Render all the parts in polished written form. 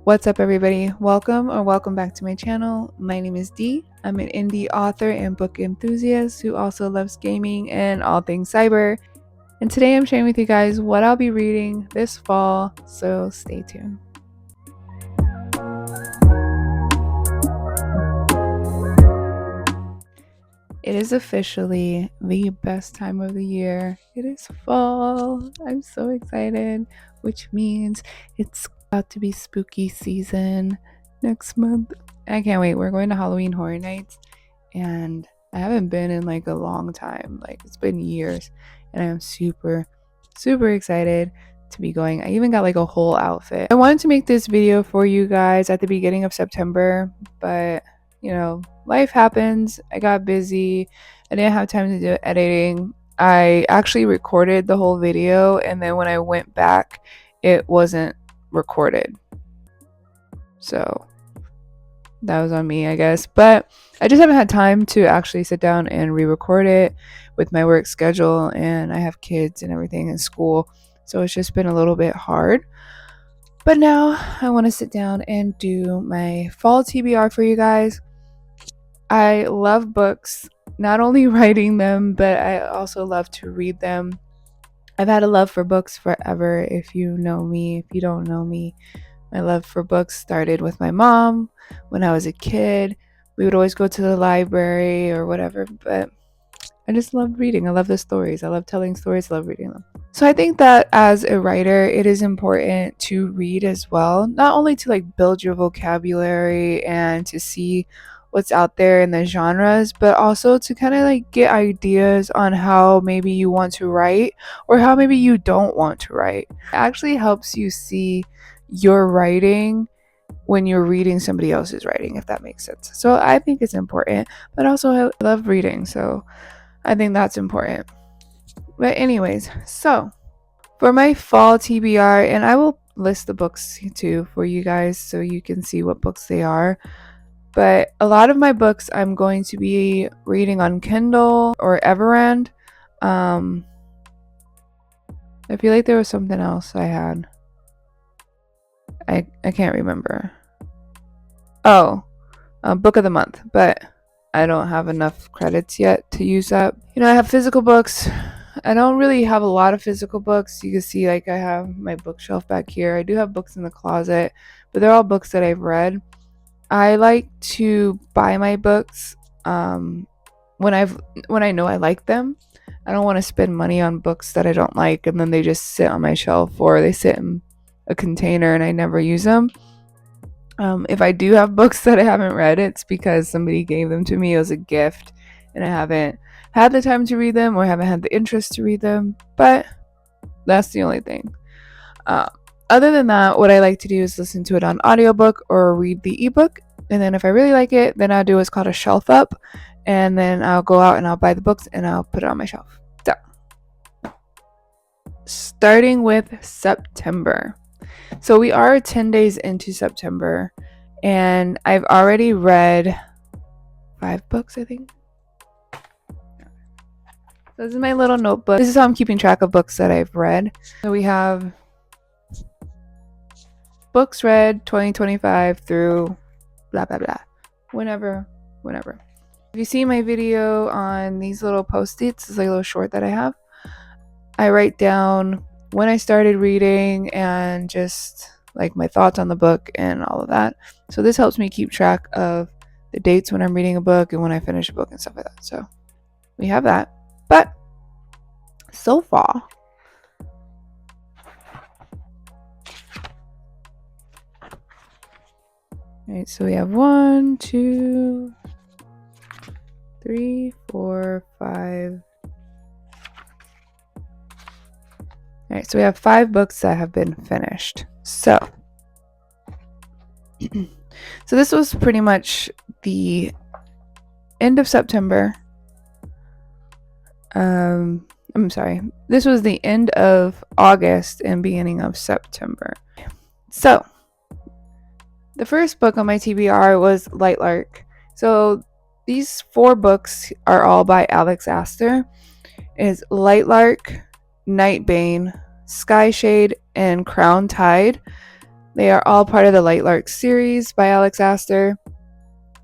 What's up, everybody? Welcome back to my channel. My name is Dee. I'm an indie author and book enthusiast who also loves gaming and all things cyber. And today I'm sharing with you guys what I'll be reading this fall, so stay tuned. It is officially the best time of the year. It is fall. I'm so excited, which means it's about to be spooky season next month. I can't wait. We're going to Halloween Horror Nights, and I haven't been in like a long time. Like, it's been years, and I'm super excited to be going. I even got like a whole outfit. I wanted to make this video for you guys at the beginning of September, but life happens. I got busy. I didn't have time to do editing. I actually recorded the whole video, and then when I went back, it wasn't recorded. So that was on me, I guess. But I just haven't had time to actually sit down and re-record it with my work schedule, and I have kids and everything in school. So it's just been a little bit hard. But now I want to sit down and do my fall TBR for you guys. I love books, not only writing them, but I also love to read them. I've had a love for books forever. If you know me, if you don't know me, my love for books started with my mom when I was a kid. We would always go to the library or whatever, but I just love reading. I love the stories. I love telling stories. I love reading them. So I think that as a writer, it is important to read as well, not only to like build your vocabulary and to see what's out there in the genres, but also to kind of like get ideas on how maybe you want to write or how maybe you don't want to write. It actually helps you see your writing when you're reading somebody else's writing, if that makes sense. So I think it's important, but also I love reading, so I think that's important. But anyways, so for my fall TBR, and I will list the books too for you guys so you can see what books they are. But a lot of my books I'm going to be reading on Kindle or Everend. I feel like there was something else I had. I can't remember. Oh, book of the month, but I don't have enough credits yet to use that. I have physical books. I don't really have a lot of physical books. You can see like I have my bookshelf back here. I do have books in the closet, but they're all books that I've read. I like to buy my books when I know I like them. I don't want to spend money on books that I don't like and then they just sit on my shelf or they sit in a container and I never use them. If I do have books that I haven't read, it's because somebody gave them to me as a gift and I haven't had the time to read them or haven't had the interest to read them, but that's the only thing. Other than that, what I like to do is listen to it on audiobook or read the ebook, and then if I really like it, then I'll do what's called a shelf up, and then I'll go out and I'll buy the books and I'll put it on my shelf. So starting with September. So we are 10 days into September, and I've already read 5 books, I think. So this is my little notebook. This is how I'm keeping track of books that I've read. So we have books read 2025 through blah blah blah. Whenever. If you see my video on these little post-its, it's like a little short that I have. I write down when I started reading and just like my thoughts on the book and all of that. So this helps me keep track of the dates when I'm reading a book and when I finish a book and stuff like that. So we have that. But so far, alright, so we have 1, 2, 3, 4, 5. Alright, so we have 5 books that have been finished. So this was pretty much the end of September. I'm sorry. This was the end of August and beginning of September. So the first book on my TBR was Light Lark. So these 4 books are all by Alex Astor. It's Light Lark, Nightbane, Skyshade, and Crown Tide. They are all part of the Lightlark series by Alex Astor.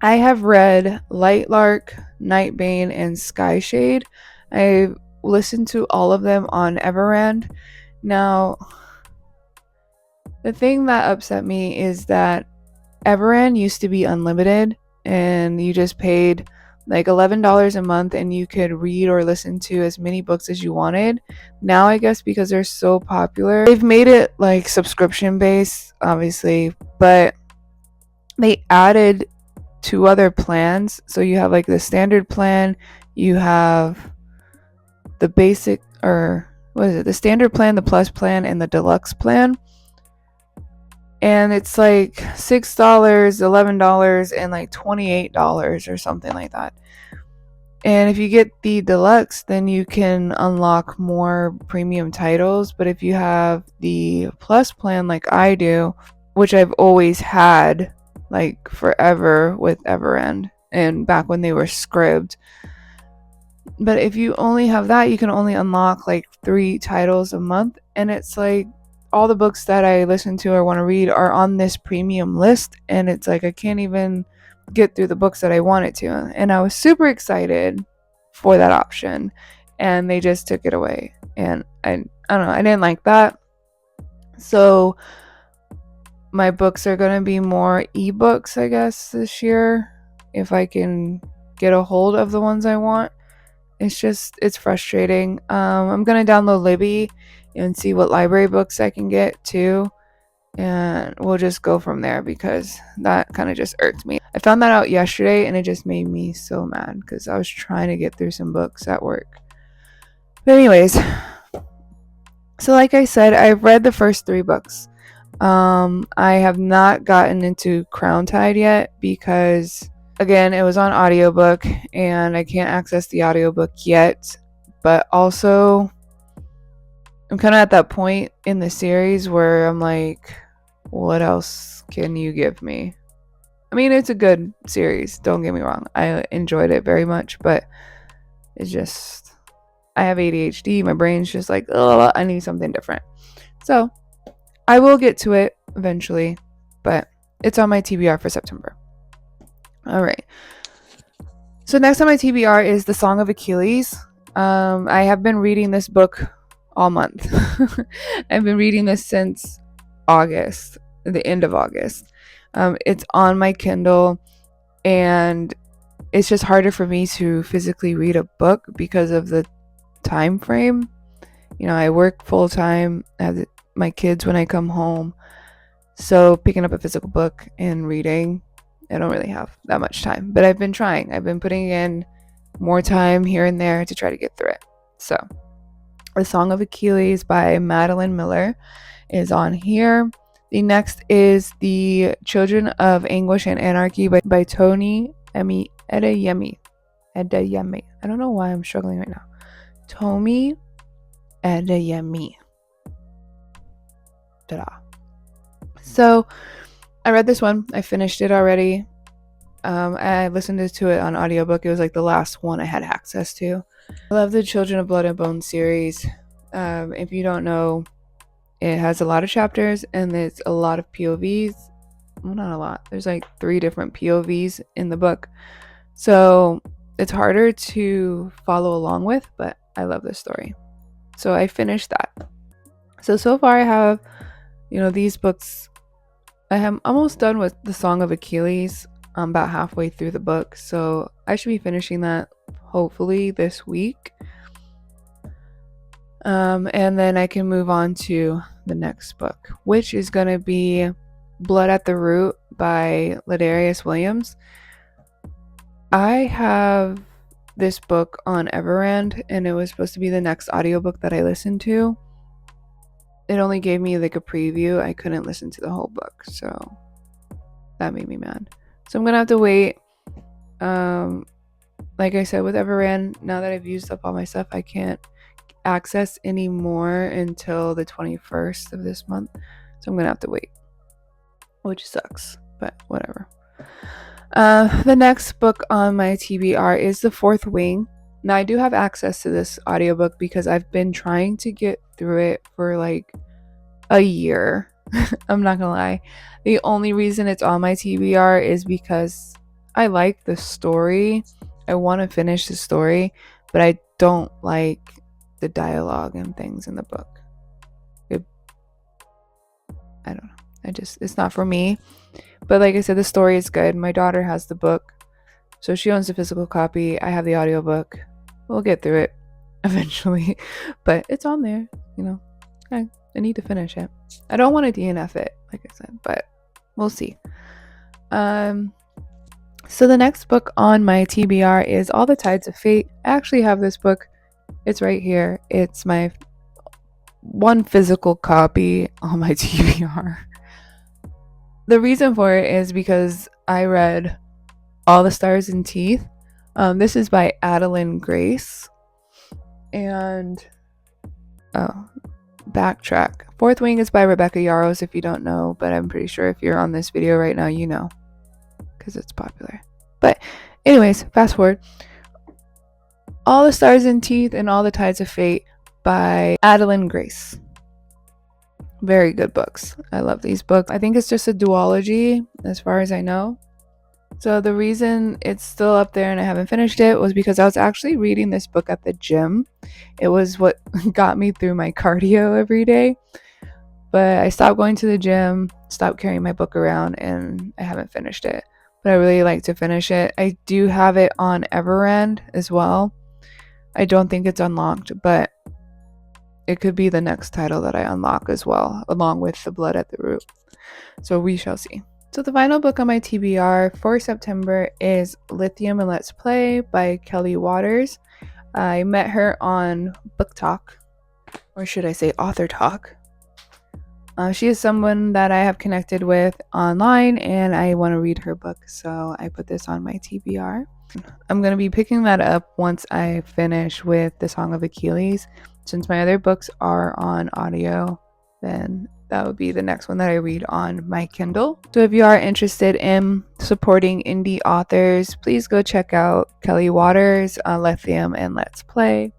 I have read Lightlark, Nightbane, and Skyshade. I listened to all of them on Everand. Now, the thing that upset me is that Everand used to be unlimited and you just paid like $11 a month and you could read or listen to as many books as you wanted. Now, I guess because they're so popular, they've made it like subscription based, obviously, but they added 2 other plans. So you have like the standard plan, you have the basic, or what is it? The standard plan, the plus plan, and the deluxe plan. And it's like $6, $11, and like $28 or something like that. And if you get the deluxe, then you can unlock more premium titles. But if you have the plus plan like I do, which I've always had like forever with Everend and back when they were Scribd, but if you only have that, you can only unlock like 3 titles a month. And it's like all the books that I listen to or want to read are on this premium list. And it's like I can't even get through the books that I wanted to. And I was super excited for that option. And they just took it away. And I don't know, I didn't like that. So my books are going to be more ebooks, I guess, this year. If I can get a hold of the ones I want. It's frustrating. I'm gonna download Libby and see what library books I can get too, and we'll just go from there because that kind of just irked me. I found that out yesterday and it just made me so mad because I was trying to get through some books at work. But anyways, so like I said, I've read the first 3 books. I have not gotten into Crown Tide yet because, again, it was on audiobook and I can't access the audiobook yet. But also, I'm kind of at that point in the series where I'm like, what else can you give me? I mean, it's a good series, don't get me wrong. I enjoyed it very much, but it's just, I have ADHD. My brain's just like, oh, I need something different. So I will get to it eventually, but it's on my TBR for September. All right. So next on my TBR is The Song of Achilles. I have been reading this book all month. I've been reading this since August, the end of August. It's on my Kindle, and it's just harder for me to physically read a book because of the time frame. You know, I work full time, I have my kids when I come home. So picking up a physical book and reading, I don't really have that much time. But I've been trying. I've been putting in more time here and there to try to get through it. So The Song of Achilles by Madeline Miller is on here. The next is The Children of Anguish and Anarchy by Tony Adeyemi. I don't know why I'm struggling right now. Tomi Adeyemi. Ta-da. So I read this one. I finished it already. I listened to it on audiobook. It was like the last one I had access to. I love the Children of Blood and Bone series. If you don't know, it has a lot of chapters and it's a lot of POVs. Well, not a lot. There's like 3 different POVs in the book. So it's harder to follow along with, but I love this story. So I finished that. So far I have, these books. I am almost done with The Song of Achilles. I'm about halfway through the book, so I should be finishing that hopefully this week. And then I can move on to the next book, which is going to be Blood at the Root by Ladarius Williams. I have this book on Everand, and it was supposed to be the next audiobook that I listened to. It only gave me like a preview. I couldn't listen to the whole book, so that made me mad. So I'm gonna have to wait. Like I said with Everand, now that I've used up all my stuff, I can't access any more until the 21st of this month. So I'm gonna have to wait, which sucks, but whatever. The next book on my TBR is The Fourth Wing. Now I do have access to this audiobook because I've been trying to get through it for like a year. I'm not gonna lie. The only reason it's on my TBR is because I like the story. I want to finish the story, but I don't like the dialogue and things in the book. I don't know. It's not for me. But like I said, the story is good. My daughter has the book, so she owns the physical copy. I have the audiobook. We'll get through it eventually, but it's on there. You know, I need to finish it. I don't want to DNF it, like I said, but we'll see. So the next book on my TBR is All the Tides of Fate. I actually have this book. It's right here. It's my one physical copy on my TBR. The reason for it is because I read All the Stars and Teeth. This is by Adeline Grace. And backtrack. Fourth Wing is by Rebecca Yarros, if you don't know, but I'm pretty sure if you're on this video right now, you know, because it's popular. But anyways, fast forward. All the Stars and Teeth and All the Tides of Fate by Adeline Grace. Very good books. I love these books. I think it's just a duology as far as I know. So the reason it's still up there and I haven't finished it was because I was actually reading this book at the gym. It was what got me through my cardio every day. But I stopped going to the gym, stopped carrying my book around, and I haven't finished it. But I really like to finish it. I do have it on Everend as well. I don't think it's unlocked, but it could be the next title that I unlock as well, along with The Blood at the Root. So we shall see. So the final book on my TBR for September is Lithium and Let's Play by Kelly Waters. I met her on Book Talk, or should I say Author Talk. She is someone that I have connected with online and I want to read her book, so I put this on my TBR. I'm going to be picking that up once I finish with The Song of Achilles. Since my other books are on audio, then that would be the next one that I read on my Kindle. So if you are interested in supporting indie authors, please go check out Kelly Waters, Lithium and Let's Play.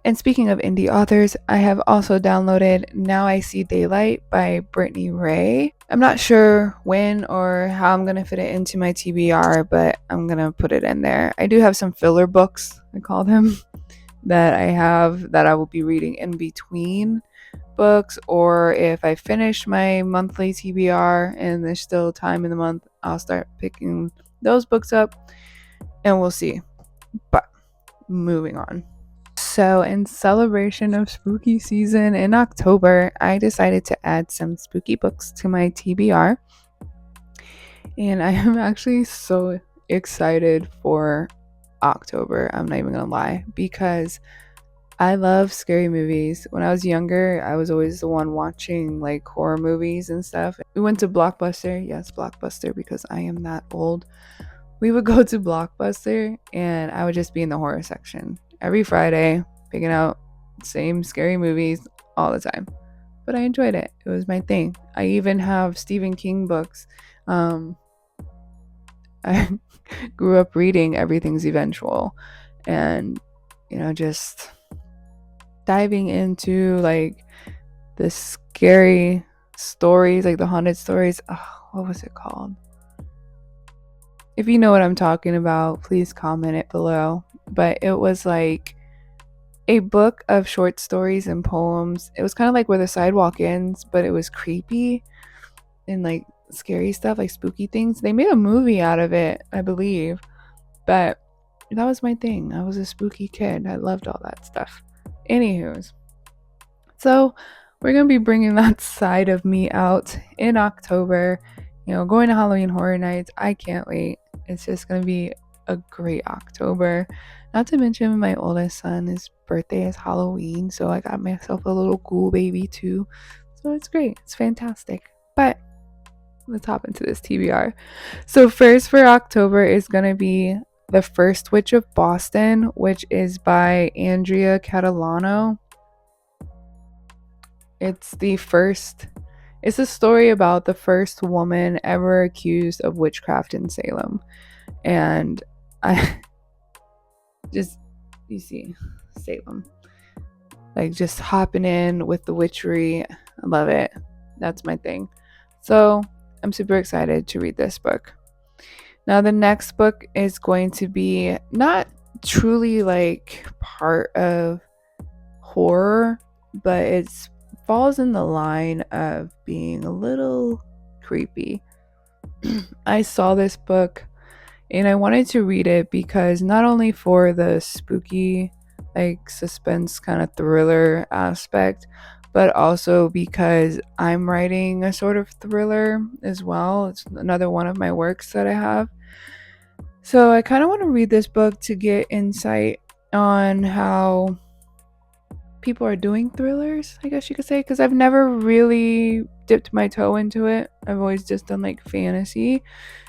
And speaking of indie authors, I have also downloaded Now I See Daylight by Brittany Ray. I'm not sure when or how I'm going to fit it into my TBR, but I'm going to put it in there. I do have some filler books, I call them, that I have that I will be reading in between books, or if I finish my monthly TBR and there's still time in the month, I'll start picking those books up and we'll see. But moving on. So in celebration of spooky season in October, I decided to add some spooky books to my TBR. And I am actually so excited for October. I'm not even gonna lie, because I love scary movies. When I was younger, I was always the one watching like horror movies and stuff. We went to Blockbuster. Yes, Blockbuster, because I am that old. We would go to Blockbuster and I would just be in the horror section every Friday, picking out same scary movies all the time. But I enjoyed it. It was my thing. I even have Stephen King books. I grew up reading Everything's Eventual, and just diving into like the scary stories, like the haunted stories. Oh, what was it called? If you know what I'm talking about, please comment it below. But it was like a book of short stories and poems. It was kind of like Where the Sidewalk Ends, but it was creepy and like scary stuff, like spooky things. They made a movie out of it, I believe. But that was my thing. I was a spooky kid. I loved all that stuff. Anywho's. So we're going to be bringing that side of me out in October. Going to Halloween Horror Nights. I can't wait. It's just going to be a great October. Not to mention my oldest son, his birthday is Halloween. So I got myself a little ghoul baby too. So it's great. It's fantastic. But let's hop into this TBR. So first for October is going to be The First Witch of Boston, which is by Andrea Catalano. It's a story about the first woman ever accused of witchcraft in Salem. And you see, Salem. Like just hopping in with the witchery. I love it. That's my thing. So I'm super excited to read this book. Now, the next book is going to be not truly like part of horror, but it falls in the line of being a little creepy. I saw this book and I wanted to read it because not only for the spooky, like suspense kind of thriller aspect, but also because I'm writing a sort of thriller as well. It's another one of my works that I have. So I kind of want to read this book to get insight on how people are doing thrillers, I guess you could say, because I've never really dipped my toe into it. I've always just done like fantasy.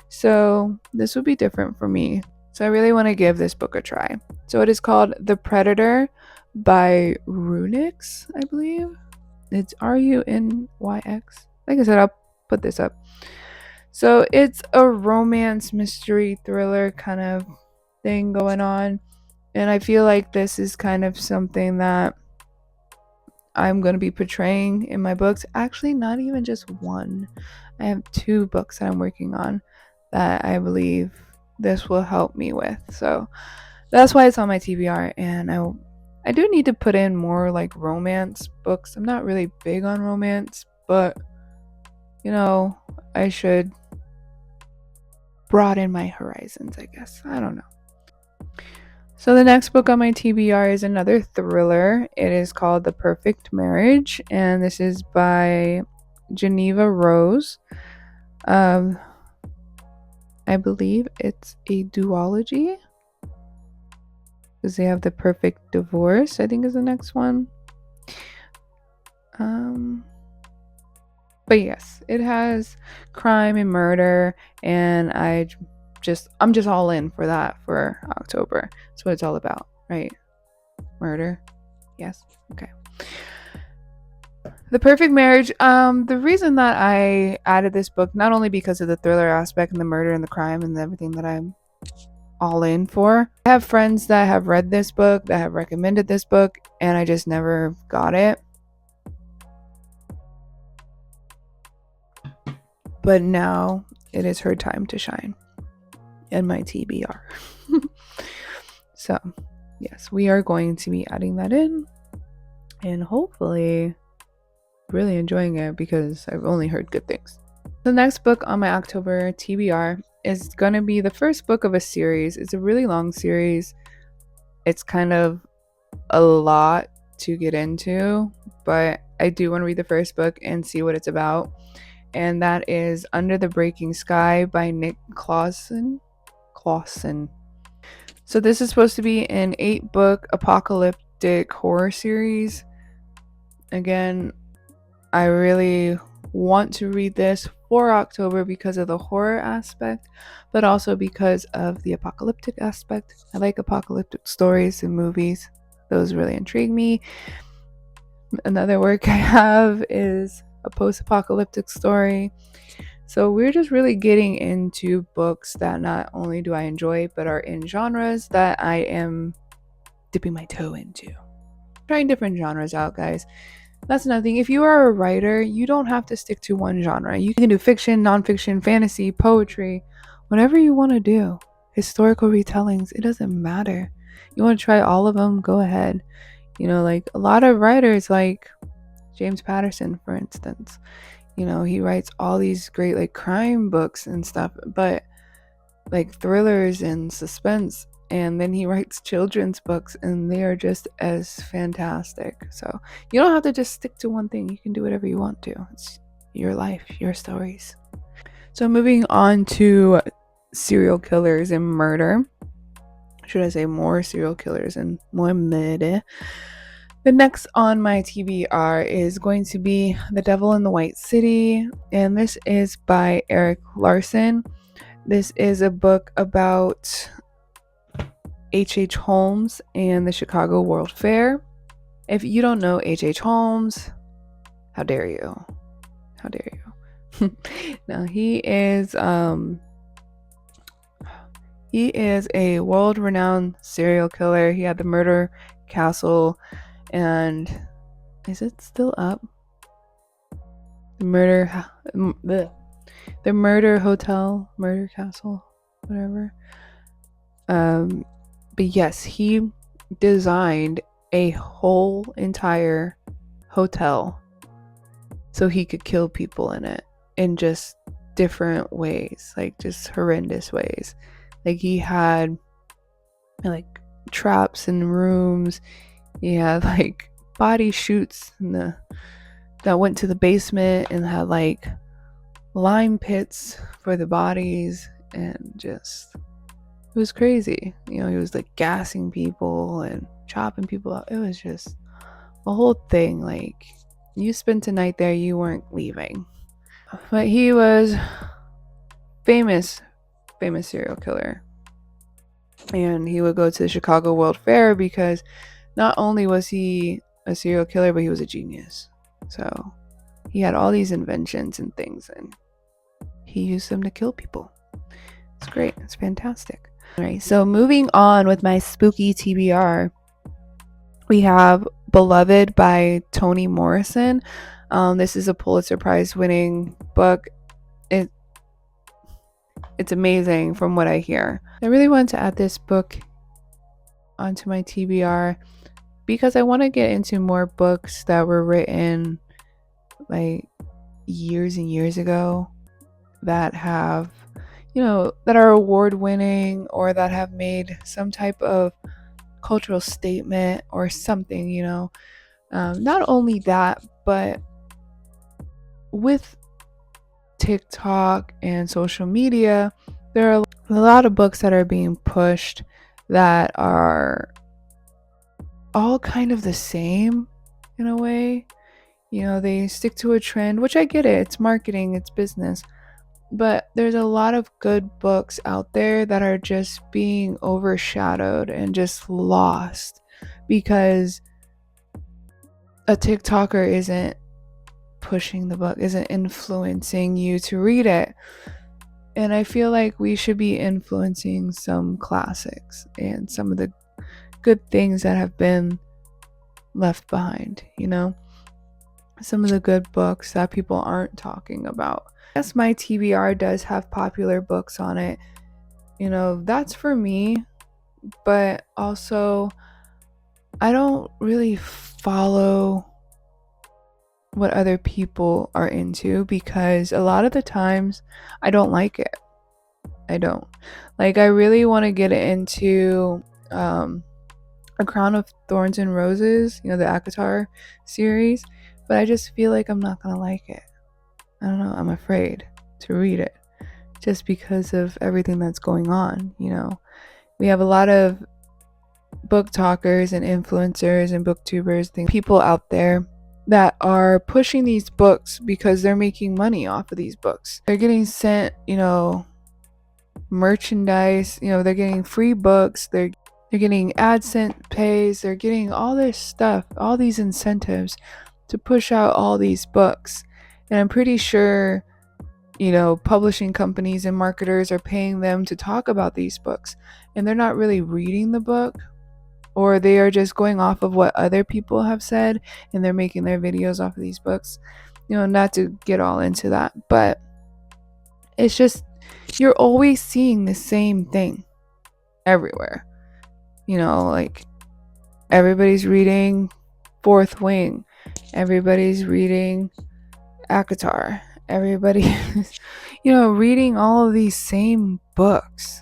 So this would be different for me. So I really want to give this book a try. So it is called The Predator by Runix, I believe. It's Runyx. Like I said, I'll put this up. So it's a romance mystery thriller kind of thing going on. And I feel like this is kind of something that I'm going to be portraying in my books. Actually, not even just one. I have 2 books that I'm working on that I believe this will help me with. So that's why it's on my TBR. And I do need to put in more like romance books. I'm not really big on romance, but I should broaden my horizons, I guess. I don't know. So the next book on my TBR is another thriller. It is called The Perfect Marriage, and this is by Geneva Rose. I believe it's a duology because they have The Perfect Divorce, I think is the next one. But yes, it has crime and murder, and I'm just all in for that for October. That's what it's all about, right? Murder. Yes. Okay. The Perfect Marriage. The reason that I added this book, not only because of the thriller aspect and the murder and the crime and everything that I'm all in for. I have friends that have read this book, that have recommended this book, and I just never got it. But now it is her time to shine in my TBR. So, yes, we are going to be adding that in and hopefully really enjoying it because I've only heard good things. The next book on my October TBR is going to be the first book of a series. It's a really long series. It's kind of a lot to get into, but I do want to read the first book and see what it's about. And that is Under the Breaking Sky by Nick Clausen. So this is supposed to be an 8-book apocalyptic horror series. Again, I really want to read this for October because of the horror aspect, but also because of the apocalyptic aspect. I like apocalyptic stories and movies. Those really intrigue me. Another work I have is a post-apocalyptic story. So we're just really getting into books that not only do I enjoy, but are in genres that I am dipping my toe into. Trying different genres out, guys. That's another thing. If you are a writer, you don't have to stick to one genre. You can do fiction, nonfiction, fantasy, poetry, whatever you want to do. Historical retellings, it doesn't matter. You want to try all of them, go ahead. Like a lot of writers, like James Patterson, for instance, he writes all these great like crime books and stuff, but like thrillers and suspense, and then he writes children's books and they are just as fantastic. So you don't have to just stick to one thing. You can do whatever you want to. It's your life, your stories. So moving on to serial killers and murder. Should I say more serial killers and more murder? The next on my TBR is going to be The Devil in the White City, and this is by Eric Larson. This is a book about H.H. Holmes and the Chicago World Fair. If you don't know H.H. Holmes, how dare you? How dare you? Now he is a world-renowned serial killer. He had the murder castle, and is it still up? the the murder hotel, murder castle, whatever. But yes, he designed a whole entire hotel so he could kill people in it in just different ways, like just horrendous ways. Like he had like traps in rooms. He had like body chutes that went to the basement and had like lime pits for the bodies, and just it was crazy. He was like gassing people and chopping people up. It was just a whole thing. Like, you spent a night there, you weren't leaving. But he was famous, famous serial killer. And he would go to the Chicago World Fair because not only was he a serial killer, but he was a genius. So he had all these inventions and things, and he used them to kill people. It's great. It's fantastic. All right, so moving on with my spooky TBR, we have Beloved by Toni Morrison. This is a Pulitzer Prize winning book. It's amazing from what I hear. I really want to add this book onto my TBR because I want to get into more books that were written like years and years ago that have, that are award winning or that have made some type of cultural statement or something, not only that, but with TikTok and social media, there are a lot of books that are being pushed that are all kind of the same in a way. They stick to a trend, which I get it. It's marketing, it's business. But there's a lot of good books out there that are just being overshadowed and just lost because a TikToker isn't pushing the book, isn't influencing you to read it. And I feel like we should be influencing some classics and some of the good things that have been left behind, some of the good books that people aren't talking about. Yes, my TBR does have popular books on it. That's for me, but also I don't really follow what other people are into because a lot of the times I don't like it. I don't. Like, I really want to get into A Crown of Thorns and Roses, the ACOTAR series, but I just feel like I'm not going to like it. I don't know. I'm afraid to read it just because of everything that's going on. We have a lot of book talkers and influencers and booktubers, people out there that are pushing these books because they're making money off of these books. They're getting sent, merchandise, they're getting free books, they're getting AdSense pays, they're getting all this stuff, all these incentives to push out all these books. And I'm pretty sure, publishing companies and marketers are paying them to talk about these books, and they're not really reading the book, or they are just going off of what other people have said and they're making their videos off of these books. Not to get all into that, but it's just, you're always seeing the same thing everywhere. Like, everybody's reading Fourth Wing, everybody's reading ACOTAR, everybody's reading all of these same books,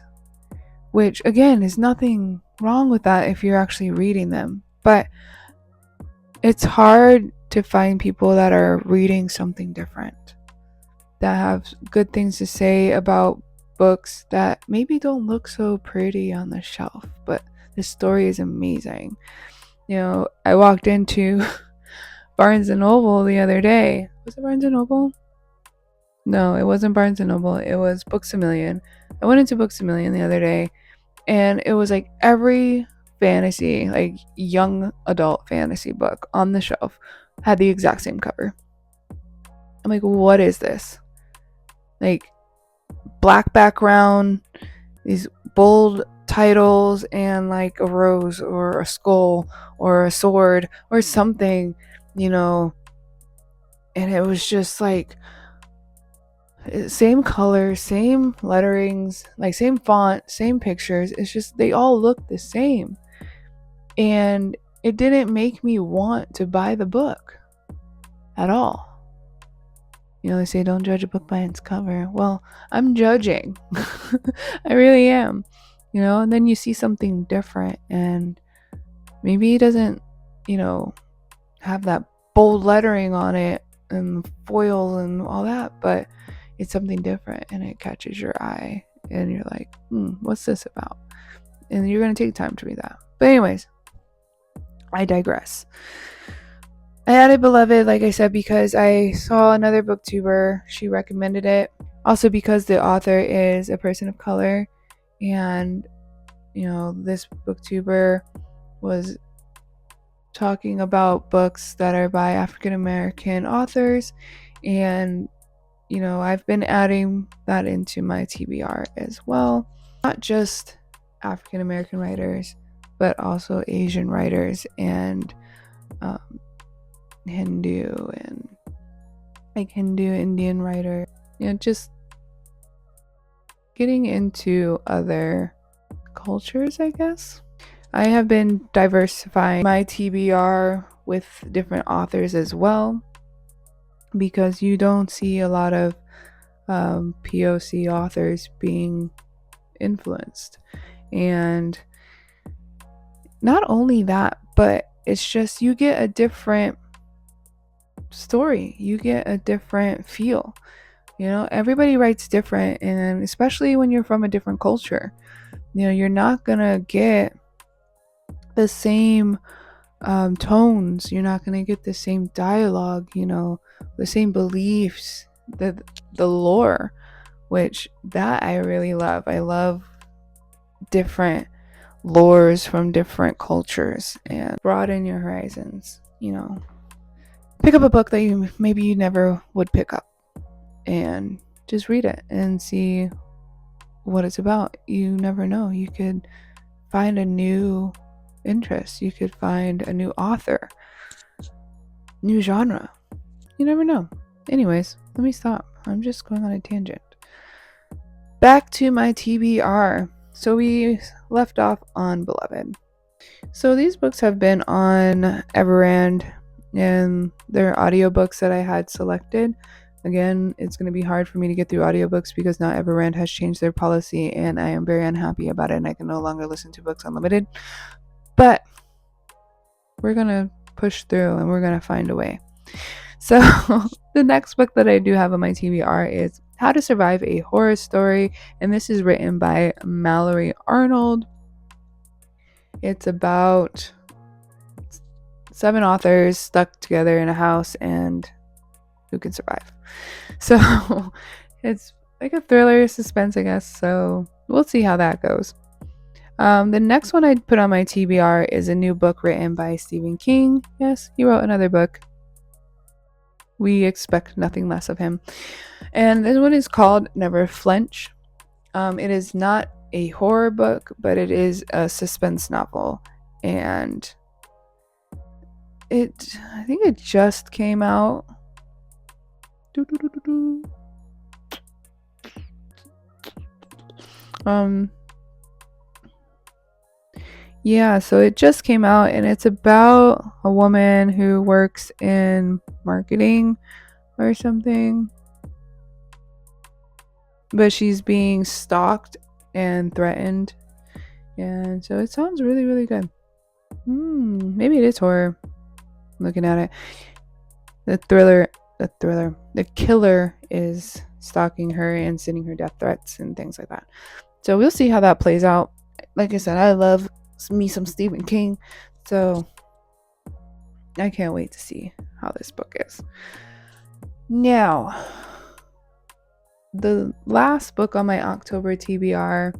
which again is nothing wrong with that if you're actually reading them, but it's hard to find people that are reading something different, that have good things to say about books that maybe don't look so pretty on the shelf, but the story is amazing. I walked into Barnes & Noble the other day. Was it Barnes & Noble? No, it wasn't Barnes & Noble. It was Books A Million. I went into Books A Million the other day, and it was like every fantasy, like young adult fantasy book on the shelf had the exact same cover. I'm like, what is this? Like, black background, these bold titles, and like a rose or a skull or a sword or something, And it was just like same color, same letterings, like same font, same pictures. It's just they all look the same. And it didn't make me want to buy the book at all. You know, they say don't judge a book by its cover. Well, I'm judging. I really am. You know, and then you see something different and maybe it doesn't, you know, have that bold lettering on it and foil and all that, but it's something different and it catches your eye and you're like, what's this about? And you're going to take time to read that. But anyways, I digress. I added Beloved, like I said, because I saw another booktuber. She recommended it. Also because the author is a person of color. And, you know, this booktuber was talking about books that are by African American authors. And, you know, I've been adding that into my TBR as well. Not just African American writers, but also Asian writers and Hindu and like Hindu Indian writer. You know, just getting into other cultures, I guess. I have been diversifying my TBR with different authors as well because you don't see a lot of POC authors being influenced. And not only that, but it's just you get a different story, you get a different feel. You know, everybody writes different, and especially when you're from a different culture, you know, you're not gonna get the same tones, you're not gonna get the same dialogue, you know, the same beliefs, the lore, which that I really love. I love different lores from different cultures and broaden your horizons. You know, pick up a book that maybe you never would pick up and just read it and see what it's about. You never know. You could find a new interest. You could find a new author, new genre. You never know. Anyways, let me stop. I'm just going on a tangent. Back to my TBR. So we left off on Beloved. So these books have been on Everand and they're audiobooks that I had selected. Again, it's going to be hard for me to get through audiobooks because now Everand has changed their policy and I am very unhappy about it and I can no longer listen to books unlimited. But we're going to push through and we're going to find a way. So the next book that I do have on my TBR is How to Survive a Horror Story, and this is written by Mallory Arnold. It's about 7 authors stuck together in a house and who can survive. So it's like a thriller suspense, I guess. So we'll see how that goes. The next one I put on my TBR is a new book written by Stephen King. Yes, he wrote another book. We expect nothing less of him. And this one is called Never Flinch. It is not a horror book, but it is a suspense novel. And I think it just came out. Yeah, so it just came out and it's about a woman who works in marketing or something. But she's being stalked and threatened. And so it sounds really, really good. Maybe it is horror. Looking at it. The killer is stalking her and sending her death threats and things like that. So we'll see how that plays out. Like I said, I love me some Stephen King. So I can't wait to see how this book is. Now, the last book on my October TBR,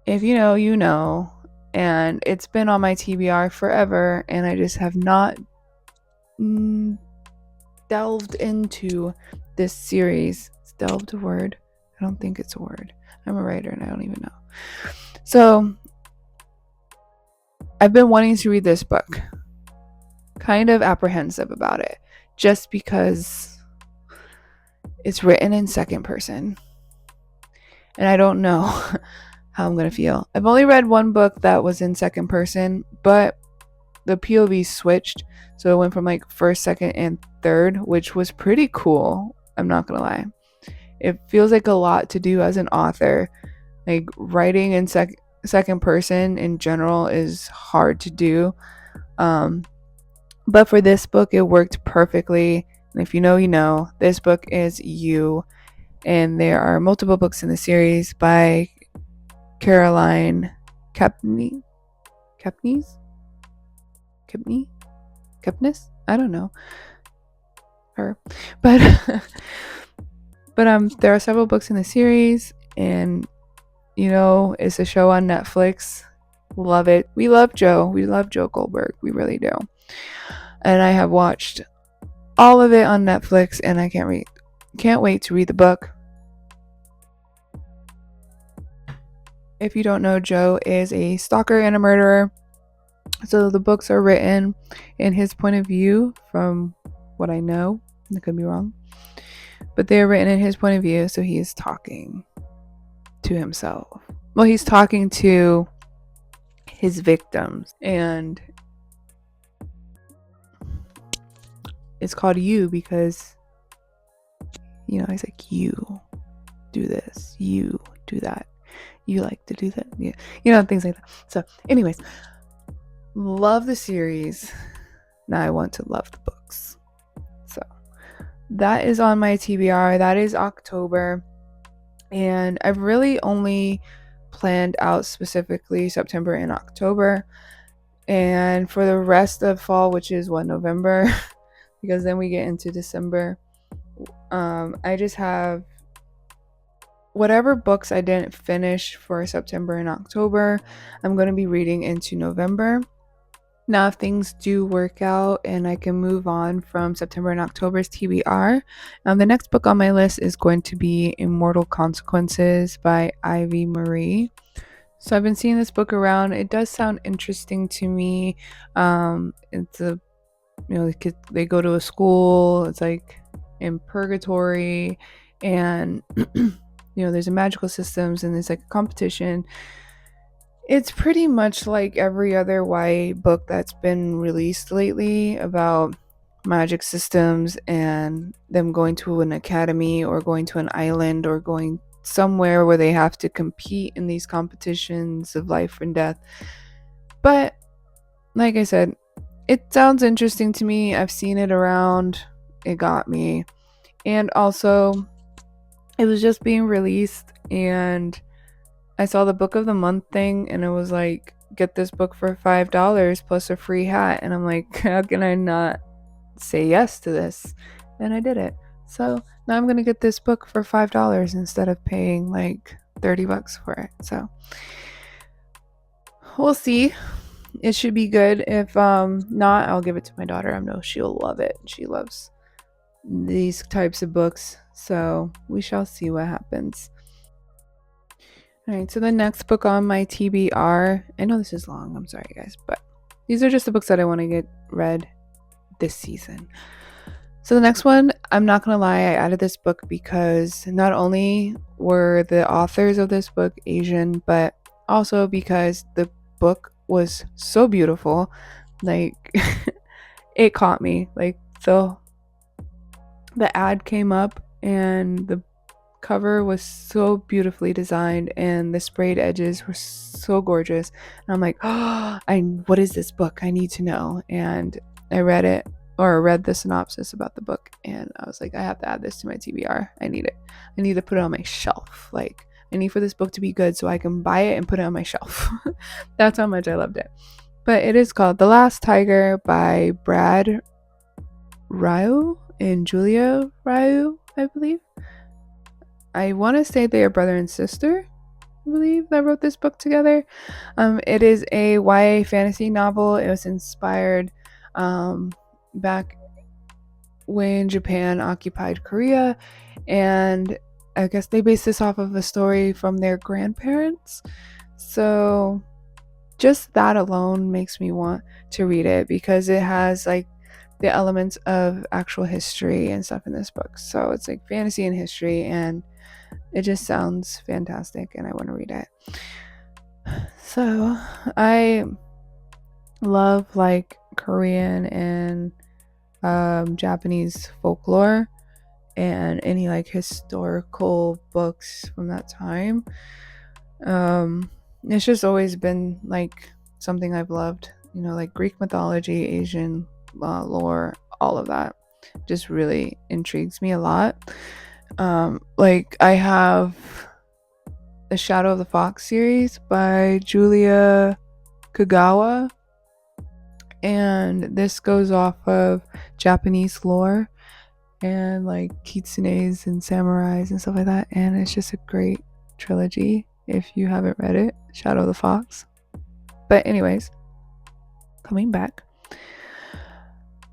if you know, you know, and it's been on my TBR forever, and I just have not delved into this series. Is delved a word? I don't think it's a word. I'm a writer and I don't even know. So I've been wanting to read this book. Kind of apprehensive about it. just because it's written in second person. And I don't know how I'm going to feel. I've only read one book that was in second person, but the POV switched. So it went from like first, second, and third, which was pretty cool. I'm not going to lie. It feels like a lot to do as an author. Like writing in second person in general is hard to do. But for this book, it worked perfectly. And if you know, you know. This book is You. And there are multiple books in the series by Caroline Kepnes? I don't know her. But there are several books in the series, and you know, it's a show on Netflix. Love it. We love Joe. We love Joe Goldberg. We really do. And I have watched all of it on Netflix, and I can't wait to read the book. If you don't know, Joe is a stalker and a murderer. So the books are written in his point of view, from what I know. I could be wrong. But they're written in his point of view, so he is talking to himself. Well, he's talking to his victims, and it's called You because, you know, he's like, you do this, you do that, you like to do that, yeah, you know, things like that. So anyways, love the series. Now I want to love the books. So that is on my TBR. That is October, and I've really only planned out specifically September and October, and for the rest of fall, which is November, because then we get into December, I just have whatever books I didn't finish for September and October, I'm going to be reading into November. Now, if things do work out and I can move on from September and October's TBR, the next book on my list is going to be Immortal Consequences by Ivy Marie. So I've been seeing this book around. It does sound interesting to me. It's a, you know, they go to a school. It's like in purgatory, and you know, there's a magical systems, and there's like a competition. It's pretty much like every other YA book that's been released lately about magic systems and them going to an academy or going to an island or going somewhere where they have to compete in these competitions of life and death. But like I said, it sounds interesting to me. I've seen it around. It got me. And also, it was just being released, and I saw the book of the month thing, and it was like, get this book for $5 plus a free hat. And I'm like, how can I not say yes to this? And I did it. So now I'm going to get this book for $5 instead of paying like $30 for it. So we'll see. It should be good. If not, I'll give it to my daughter. I know she'll love it. She loves these types of books. So we shall see what happens. All right, so the next book on my TBR, I know this is long, I'm sorry guys, but these are just the books that I want to get read this season. So the next one, I'm not going to lie, I added this book because not only were the authors of this book Asian, but also because the book was so beautiful. Like, it caught me. Like, so the ad came up and the cover was so beautifully designed and the sprayed edges were so gorgeous, and I'm like, oh, what is this book? I need to know. And I read the synopsis about the book, and I was like, I have to add this to my TBR. I need it. I need to put it on my shelf. Like, I need for this book to be good so I can buy it and put it on my shelf. That's how much I loved it. But it is called The Last Tiger by Brad Ryu and Julia Ryu, I believe. I want to say they are brother and sister, I believe, that wrote this book together. It is a YA fantasy novel. It was inspired back when Japan occupied Korea, and I guess they based this off of a story from their grandparents. So just that alone makes me want to read it because it has like the elements of actual history and stuff in this book. So it's like fantasy and history, and it just sounds fantastic, and I want to read it. So I love like Korean and Japanese folklore and any like historical books from that time. It's just always been like something I've loved, like Greek mythology, Asian lore, all of that just really intrigues me a lot. Like I have the Shadow of the Fox series by Julia Kagawa, and this goes off of Japanese lore and like kitsunes and samurais and stuff like that, and it's just a great trilogy if you haven't read it, Shadow of the Fox. But anyways, coming back,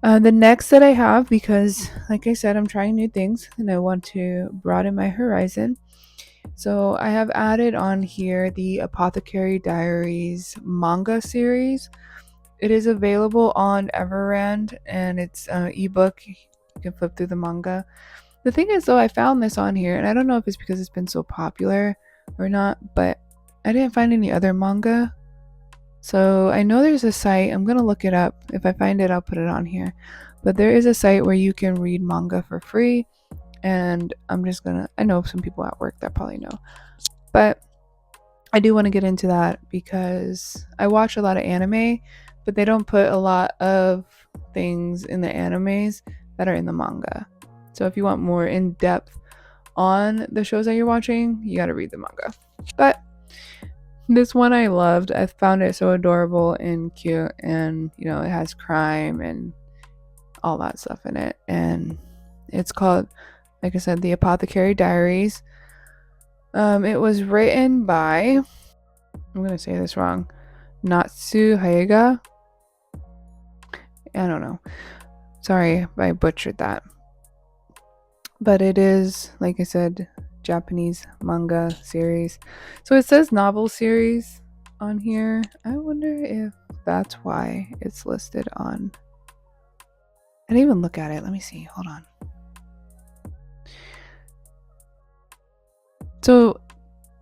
the next that I have, because like I said, I'm trying new things and I want to broaden my horizon, so I have added on here the Apothecary Diaries manga series. It is available on Everand, and it's an ebook. You can flip through the manga. The thing is, though, I found this on here, and I don't know if it's because it's been so popular or not, but I didn't find any other manga. So I know there's a site. I'm going to look it up. If I find it, I'll put it on here. But there is a site where you can read manga for free, and I know some people at work that probably know. But I do want to get into that because I watch a lot of anime, but they don't put a lot of things in the animes that are in the manga. So if you want more in depth on the shows that you're watching, you got to read the manga. But this one I loved. I found it so adorable and cute, and it has crime and all that stuff in it. And it's called, like I said, The Apothecary Diaries. It was written by, I'm going to say this wrong, Natsu Haega. I don't know. Sorry if I butchered that. But it is, like I said, Japanese manga series. So it says novel series on here. I wonder if that's why it's listed on. I didn't even look at it. Let me see. Hold on. So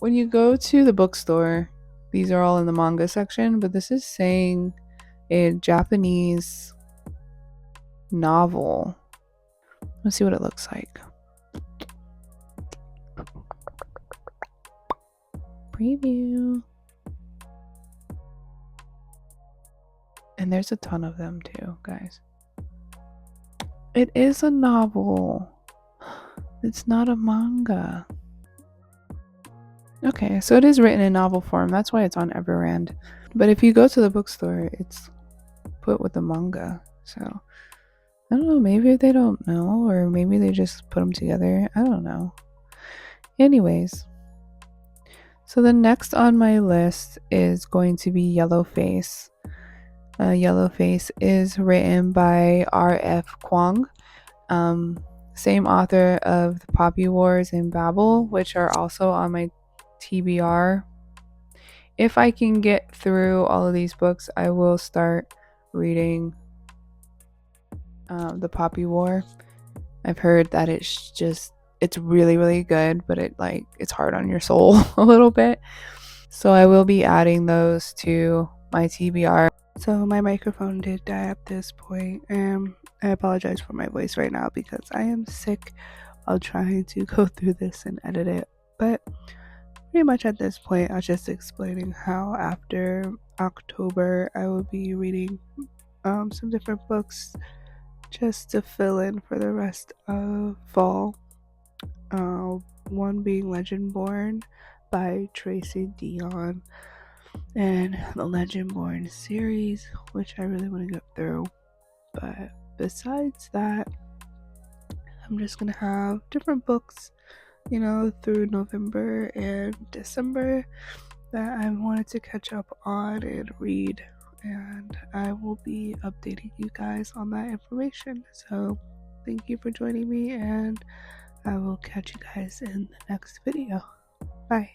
when you go to the bookstore, these are all in the manga section, but this is saying a Japanese novel. Let's see what it looks like. Preview. And there's a ton of them too, guys. It is a novel. It's not a manga. Okay, so it is written in novel form. That's why it's on Everand. But if you go to the bookstore, it's put with the manga. So I don't know. Maybe they don't know, or maybe they just put them together. I don't know. Anyways, so the next on my list is going to be Yellowface. Yellowface is written by R.F. Kwong, same author of The Poppy Wars and Babel, which are also on my TBR. If I can get through all of these books, I will start reading The Poppy War. I've heard that it's really, really good, but it's hard on your soul a little bit. So I will be adding those to my TBR. So my microphone did die at this point, and I apologize for my voice right now because I am sick while trying to go through this and edit it. But pretty much at this point, I was just explaining how after October I will be reading some different books just to fill in for the rest of fall. One being Legendborn by Tracy Dion, and the Legendborn series, which I really want to get through. But besides that, I'm just gonna have different books, through November and December that I wanted to catch up on and read, and I will be updating you guys on that information. So thank you for joining me, and I will catch you guys in the next video. Bye.